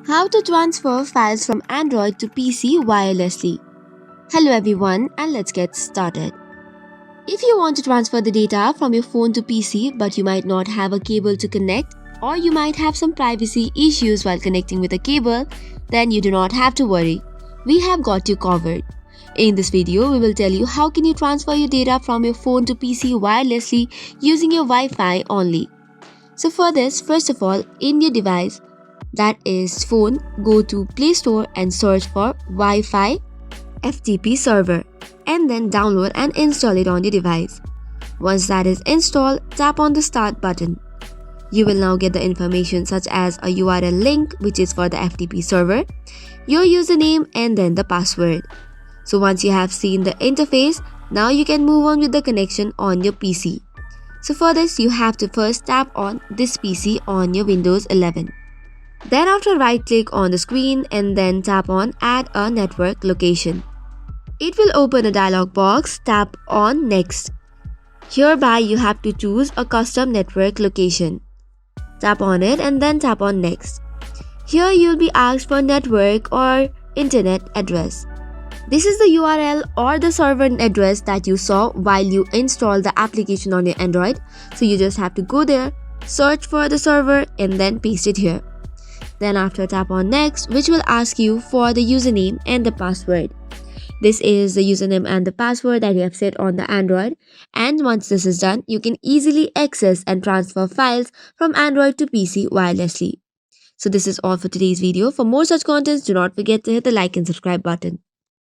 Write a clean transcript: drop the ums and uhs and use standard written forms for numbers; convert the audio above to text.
How to transfer files from Android to PC wirelessly. Hello everyone, and let's get started. If you want to transfer the data from your phone to PC but you might not have a cable to connect, or you might have some privacy issues while connecting with a cable, then you do not have to worry. We have got you covered. In this video, we will tell you how can you transfer your data from your phone to PC wirelessly using your Wi-Fi only. So for this, first of all, in your device, that is phone, go to Play Store and search for Wi-Fi FTP server and then download and install it on your device. Once that is installed, tap on the start button. You will now get the information such as a URL link which is for the FTP server, your username and then the password. So once you have seen the interface, now you can move on with the connection on your PC. So for this, you have to first tap on this PC on your Windows 11. Then after right click on the screen and then tap on add a network location. It will open a dialog box, tap on next. Hereby you have to choose a custom network location. Tap on it and then tap on next. Here you will be asked for network or internet address. This is the URL or the server address that you saw while you installed the application on your Android. So you just have to go there, search for the server and then paste it here. Then after tap on next, which will ask you for the username and the password. This is the username and the password that you have set on the Android. And once this is done, you can easily access and transfer files from Android to PC wirelessly. So this is all for today's video. For more such contents, do not forget to hit the like and subscribe button.